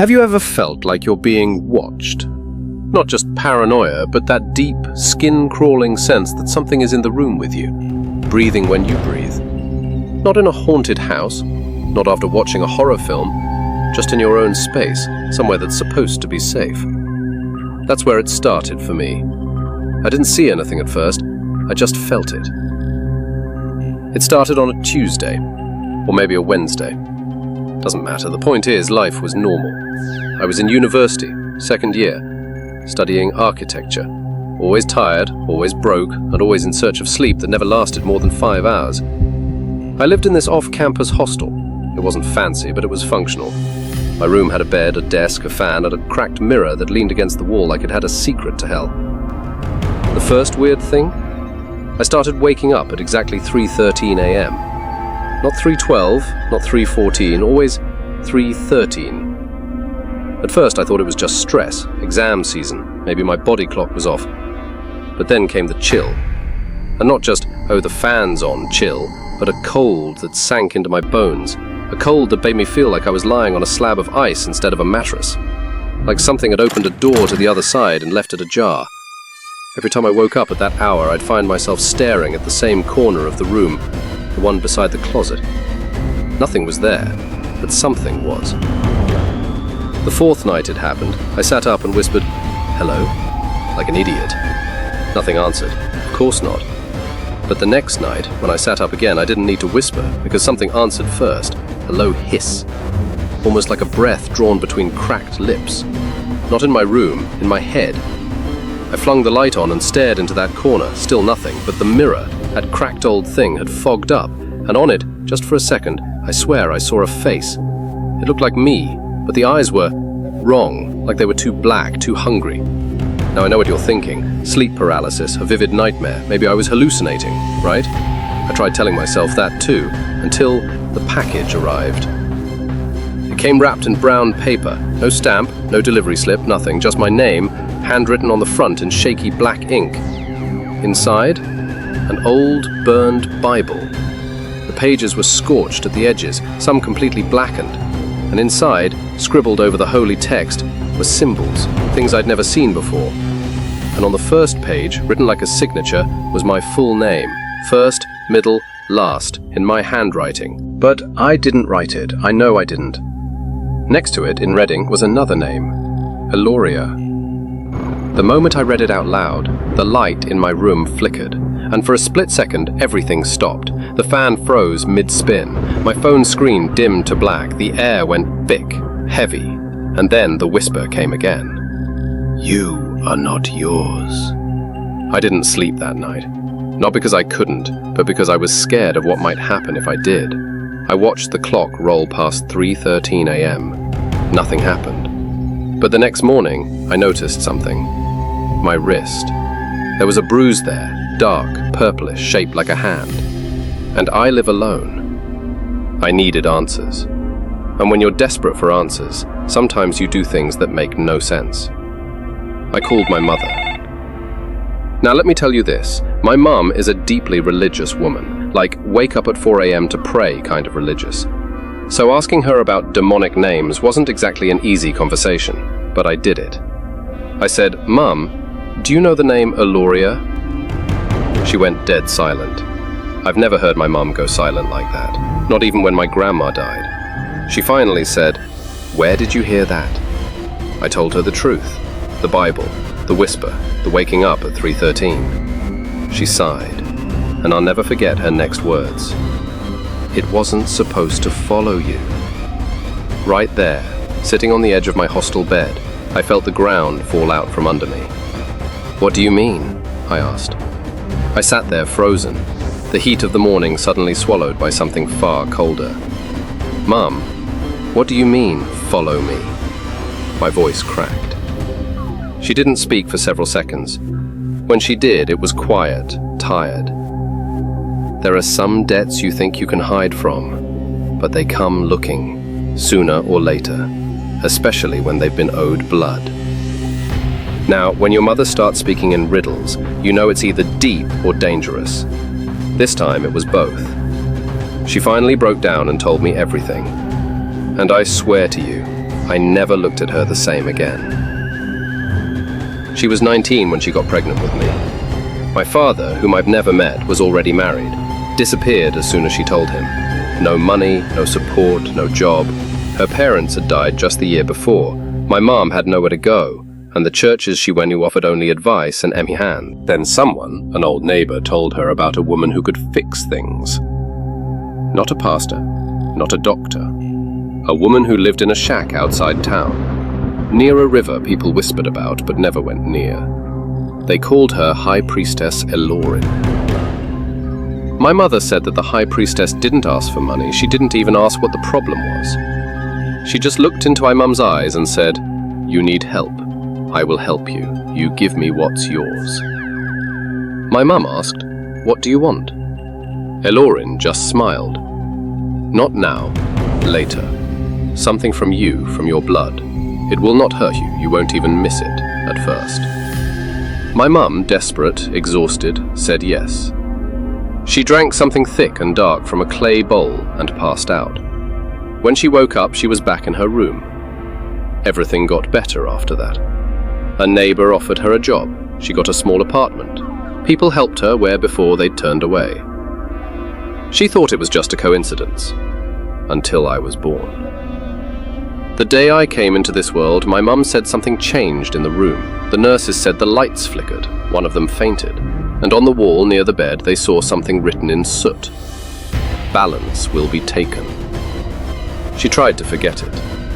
Have you ever felt like you're being watched? Not just paranoia, but that deep, skin-crawling sense that something is in the room with you, breathing when you breathe. Not in a haunted house, not after watching a horror film, just in your own space, somewhere that's supposed to be safe. That's where it started for me. I didn't see anything at first, I just felt it. It started on a Tuesday, or maybe a Wednesday. Doesn't matter, the point is, life was normal. I was in university, second year, studying architecture. Always tired, always broke, and always in search of sleep that never lasted more than 5 hours. I lived in this off-campus hostel. It wasn't fancy, but it was functional. My room had a bed, a desk, a fan, and a cracked mirror that leaned against the wall like it had a secret to hell. The first weird thing? I started waking up at exactly 3:13 a.m. Not 3:12, not 3:14, always 3:13. At first I thought it was just stress, exam season, maybe my body clock was off. But then came the chill. And not just, oh, the fan's on, chill, but a cold that sank into my bones. A cold that made me feel like I was lying on a slab of ice instead of a mattress. Like something had opened a door to the other side and left it ajar. Every time I woke up at that hour, I'd find myself staring at the same corner of the room, the one beside the closet. Nothing was there, but something was. The fourth night it happened, I sat up and whispered, "Hello?" like an idiot. Nothing answered. Of course not. But the next night, when I sat up again, I didn't need to whisper, because something answered first, a low hiss, almost like a breath drawn between cracked lips. Not in my room, in my head. I flung the light on and stared into that corner, still nothing, but the mirror, that cracked old thing, had fogged up, and on it, just for a second, I swear I saw a face. It looked like me, but the eyes were wrong, like they were too black, too hungry. Now I know what you're thinking. Sleep paralysis, a vivid nightmare. Maybe I was hallucinating, right? I tried telling myself that too, until the package arrived. It came wrapped in brown paper. No stamp, no delivery slip, nothing, just my name, handwritten on the front in shaky black ink. Inside, an old, burned Bible. The pages were scorched at the edges, some completely blackened. And inside, scribbled over the holy text, were symbols, things I'd never seen before. And on the first page, written like a signature, was my full name. First, middle, last, in my handwriting. But I didn't write it. I know I didn't. Next to it, in reading, was another name. Eloria. The moment I read it out loud, the light in my room flickered, and for a split second, everything stopped. The fan froze mid-spin. My phone screen dimmed to black. The air went thick, heavy, and then the whisper came again. "You are not yours." I didn't sleep that night. Not because I couldn't, but because I was scared of what might happen if I did. I watched the clock roll past 3:13 a.m. Nothing happened. But the next morning, I noticed something. My wrist. There was a bruise there, dark, purplish, shaped like a hand. And I live alone. I needed answers. And when you're desperate for answers, sometimes you do things that make no sense. I called my mother. Now let me tell you this, my mum is a deeply religious woman, like wake up at 4 a.m. to pray kind of religious. So asking her about demonic names wasn't exactly an easy conversation, but I did it. I said, "Mum, do you know the name Eloria?" She went dead silent. I've never heard my mum go silent like that, not even when my grandma died. She finally said, "Where did you hear that?" I told her the truth, the Bible, the whisper, the waking up at 3:13. She sighed, and I'll never forget her next words. "It wasn't supposed to follow you." Right there, sitting on the edge of my hostel bed, I felt the ground fall out from under me. "What do you mean?" I asked. I sat there frozen, the heat of the morning suddenly swallowed by something far colder. "Mum, what do you mean, follow me?" My voice cracked. She didn't speak for several seconds. When she did, it was quiet, tired. "There are some debts you think you can hide from, but they come looking, sooner or later, especially when they've been owed blood." Now, when your mother starts speaking in riddles, you know it's either deep or dangerous. This time it was both. She finally broke down and told me everything. And I swear to you, I never looked at her the same again. She was 19 when she got pregnant with me. My father, whom I've never met, was already married, disappeared as soon as she told him. No money, no support, no job. Her parents had died just the year before. My mom had nowhere to go, and the churches she went to offered only advice and empty hand. Then someone, an old neighbor, told her about a woman who could fix things. Not a pastor, not a doctor. A woman who lived in a shack outside town. Near a river people whispered about but never went near. They called her High Priestess Elorin. My mother said that the High Priestess didn't ask for money. She didn't even ask what the problem was. She just looked into my mum's eyes and said, "You need help. I will help you. You give me what's yours." My mum asked, "What do you want?" Elorin just smiled. "Not now. Later. Something from you, from your blood. It will not hurt you. You won't even miss it at first." My mum, desperate, exhausted, said yes. She drank something thick and dark from a clay bowl and passed out. When she woke up, she was back in her room. Everything got better after that. A neighbor offered her a job. She got a small apartment. People helped her where before they'd turned away. She thought it was just a coincidence. Until I was born. The day I came into this world, my mum said something changed in the room. The nurses said the lights flickered. One of them fainted. And on the wall near the bed, they saw something written in soot. "Balance will be taken." She tried to forget it.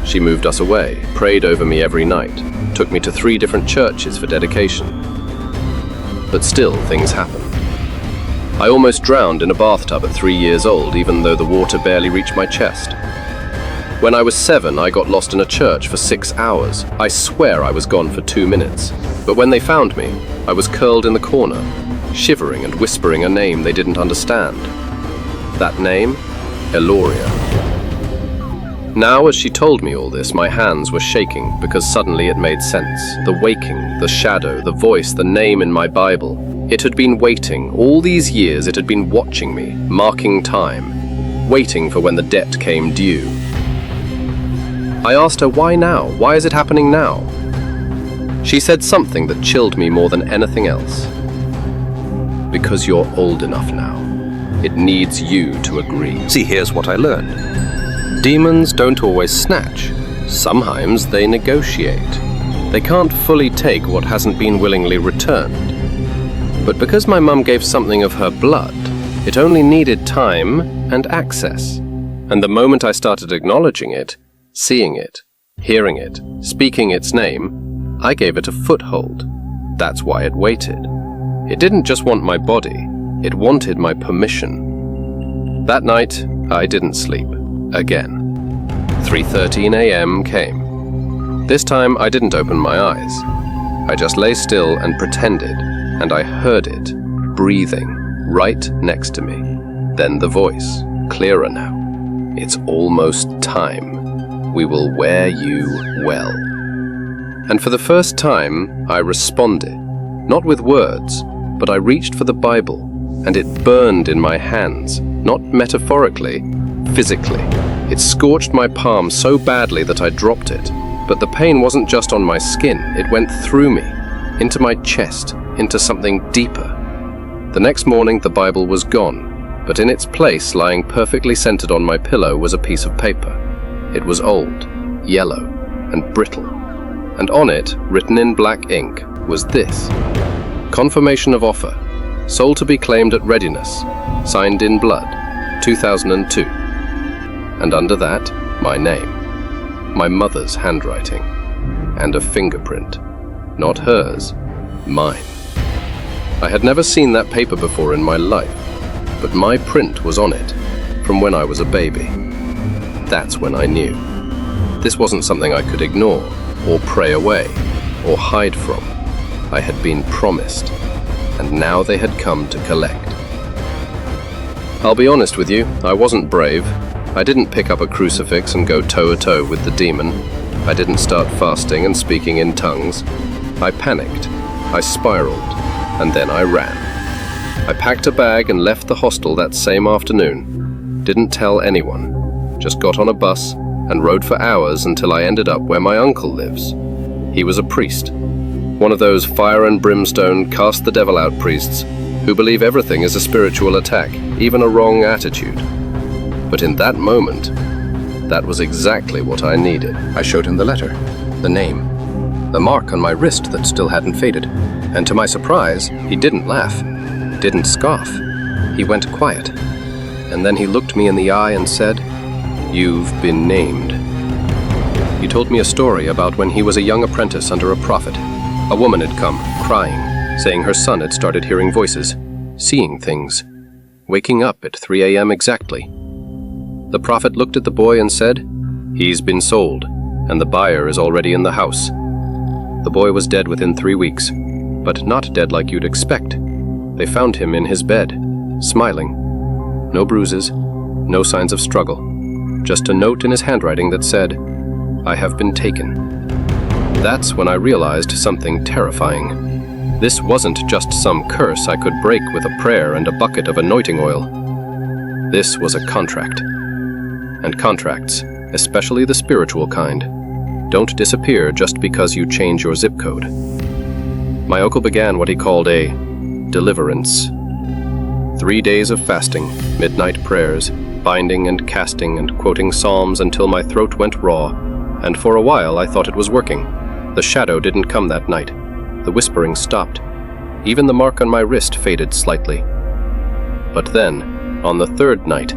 She moved us away, prayed over me every night, took me to 3 different churches for dedication. But still, things happened. I almost drowned in a bathtub at 3 years old, even though the water barely reached my chest. When I was 7, I got lost in a church for 6 hours. I swear I was gone for 2 minutes. But when they found me, I was curled in the corner, shivering and whispering a name they didn't understand. That name? Eloria. Now, as she told me all this, my hands were shaking because suddenly it made sense. The waking, the shadow, the voice, the name in my Bible. It had been waiting. All these years it had been watching me, marking time, waiting for when the debt came due. I asked her, why now? Why is it happening now? She said something that chilled me more than anything else. Because you're old enough now. It needs you to agree. See, here's what I learned. Demons don't always snatch. Sometimes they negotiate. They can't fully take what hasn't been willingly returned. But because my mum gave something of her blood, it only needed time and access. And the moment I started acknowledging it, seeing it, hearing it, speaking its name, I gave it a foothold. That's why it waited. It didn't just want my body, it wanted my permission. That night, I didn't sleep. Again. 3:13 a.m. came. This time, I didn't open my eyes. I just lay still and pretended, and I heard it, breathing, right next to me. Then the voice, clearer now. It's almost time. We will wear you well. And for the first time, I responded, not with words, but I reached for the Bible, and it burned in my hands, not metaphorically, physically. It scorched my palm so badly that I dropped it, but the pain wasn't just on my skin, it went through me, into my chest, into something deeper. The next morning, the Bible was gone, but in its place, lying perfectly centered on my pillow, was a piece of paper. It was old, yellow, and brittle, and on it, written in black ink, was this: Confirmation of offer, sold to be claimed at readiness, signed in blood, 2002. And under that, my name, my mother's handwriting, and a fingerprint, not hers, mine. I had never seen that paper before in my life, but my print was on it, from when I was a baby. That's when I knew. This wasn't something I could ignore, or pray away, or hide from. I had been promised, and now they had come to collect. I'll be honest with you, I wasn't brave. I didn't pick up a crucifix and go toe-to-toe with the demon. I didn't start fasting and speaking in tongues. I panicked, I spiraled, and then I ran. I packed a bag and left the hostel that same afternoon. Didn't tell anyone. Just got on a bus, and rode for hours until I ended up where my uncle lives. He was a priest, one of those fire and brimstone cast the devil out priests who believe everything is a spiritual attack, even a wrong attitude. But in that moment, that was exactly what I needed. I showed him the letter, the name, the mark on my wrist that still hadn't faded. And to my surprise, he didn't laugh, didn't scoff. He went quiet. And then he looked me in the eye and said, "You've been named." He told me a story about when he was a young apprentice under a prophet. A woman had come, crying, saying her son had started hearing voices, seeing things, waking up at 3 a.m. exactly. The prophet looked at the boy and said, "He's been sold, and the buyer is already in the house." The boy was dead within 3 weeks, but not dead like you'd expect. They found him in his bed, smiling. No bruises, no signs of struggle, just a note in his handwriting that said, "I have been taken." That's when I realized something terrifying. This wasn't just some curse I could break with a prayer and a bucket of anointing oil. This was a contract. And contracts, especially the spiritual kind, don't disappear just because you change your zip code. My uncle began what he called a deliverance. 3 days of fasting, midnight prayers, binding and casting and quoting psalms until my throat went raw, and for a while I thought it was working. The shadow didn't come that night. The whispering stopped. Even the mark on my wrist faded slightly. But then, on the third night,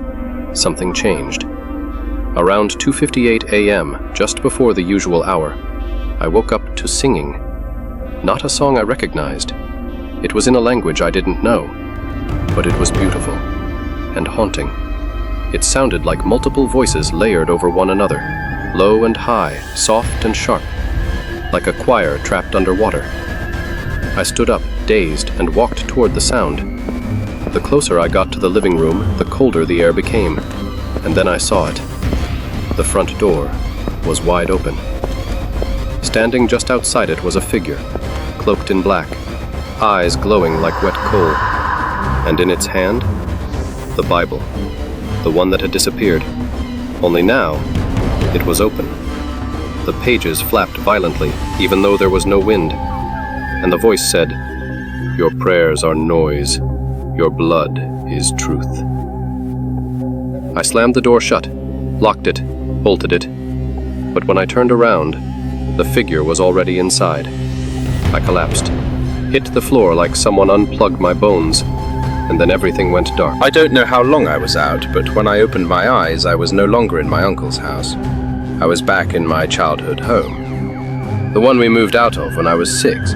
something changed. Around 2:58 a.m., just before the usual hour, I woke up to singing. Not a song I recognized. It was in a language I didn't know, but it was beautiful and haunting. It sounded like multiple voices layered over one another, low and high, soft and sharp, like a choir trapped underwater. I stood up, dazed, and walked toward the sound. The closer I got to the living room, the colder the air became, and then I saw it. The front door was wide open. Standing just outside it was a figure, cloaked in black, eyes glowing like wet coal, and in its hand, the Bible, the one that had disappeared. Only now, it was open. The pages flapped violently, even though there was no wind, and the voice said, "Your prayers are noise, your blood is truth." I slammed the door shut, locked it, bolted it, but when I turned around, the figure was already inside. I collapsed, hit the floor like someone unplugged my bones, and then everything went dark. I don't know how long I was out, but when I opened my eyes, I was no longer in my uncle's house. I was back in my childhood home, the one we moved out of when I was 6.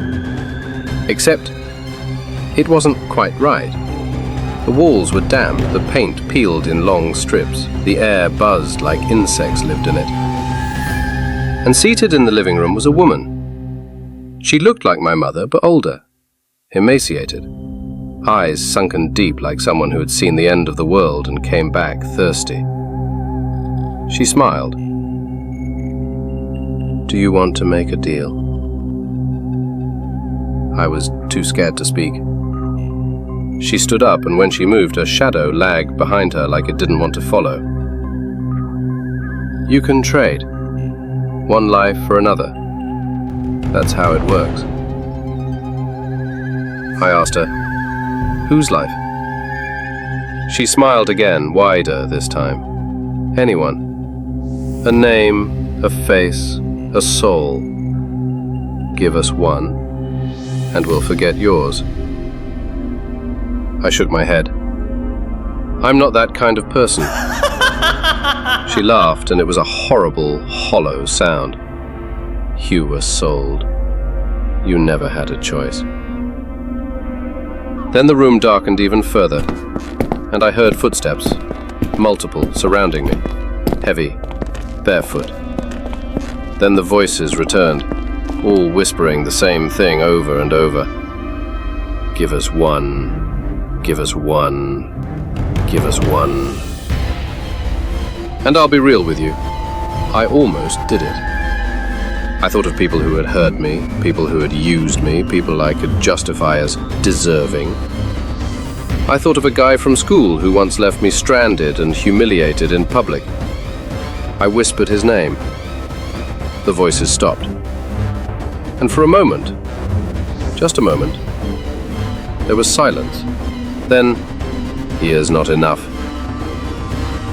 Except, it wasn't quite right. The walls were damp, the paint peeled in long strips, the air buzzed like insects lived in it. And seated in the living room was a woman. She looked like my mother, but older, emaciated, eyes sunken deep like someone who had seen the end of the world and came back thirsty. She smiled. "Do you want to make a deal?" I was too scared to speak. She stood up, and when she moved, a shadow lagged behind her like it didn't want to follow. "You can trade. One life for another. That's how it works." I asked her, "Whose life?" She smiled again, wider this time. "Anyone. A name, a face, a soul. Give us one, and we'll forget yours." I shook my head. "I'm not that kind of person." She laughed, and it was a horrible, hollow sound. "You were sold. You never had a choice." Then the room darkened even further, and I heard footsteps, multiple, surrounding me, heavy, barefoot. Then the voices returned, all whispering the same thing over and over. "Give us one. Give us one. Give us one." And I'll be real with you, I almost did it. I thought of people who had hurt me, people who had used me, people I could justify as deserving. I thought of a guy from school who once left me stranded and humiliated in public. I whispered his name. The voices stopped. And for a moment, just a moment, there was silence. Then, "Here's not enough."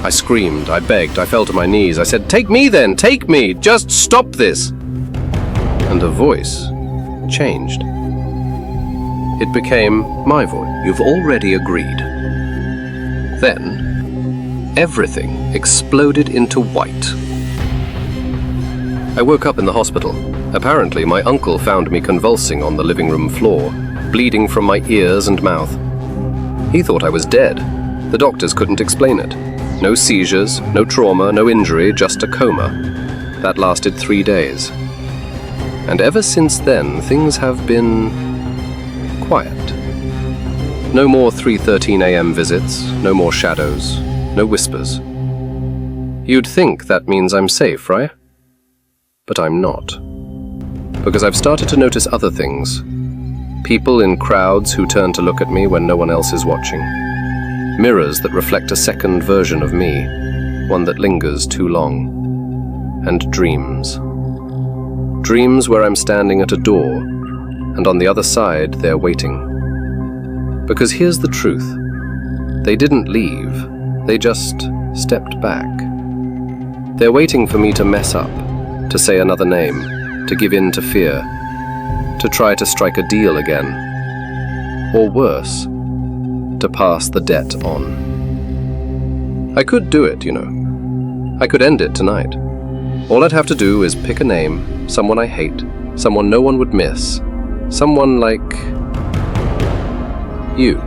I screamed, I begged, I fell to my knees. I said, "Take me then, take me! Just stop this!" And the voice changed. It became my voice. "You've already agreed." Then, everything exploded into white. I woke up in the hospital. Apparently, my uncle found me convulsing on the living room floor, bleeding from my ears and mouth. He thought I was dead. The doctors couldn't explain it. No seizures, no trauma, no injury, just a coma. That lasted 3 days. And ever since then, things have been quiet. No more 3:13 a.m. visits, no more shadows, no whispers. You'd think that means I'm safe, right? But I'm not. Because I've started to notice other things. People in crowds who turn to look at me when no one else is watching. Mirrors that reflect a second version of me, one that lingers too long. And dreams. Dreams where I'm standing at a door, and on the other side they're waiting. Because here's the truth. They didn't leave, they just stepped back. They're waiting for me to mess up, to say another name, to give in to fear, to try to strike a deal again. Or worse, to pass the debt on. I could do it, you know. I could end it tonight. All I'd have to do is pick a name, someone I hate, someone no one would miss, someone like you.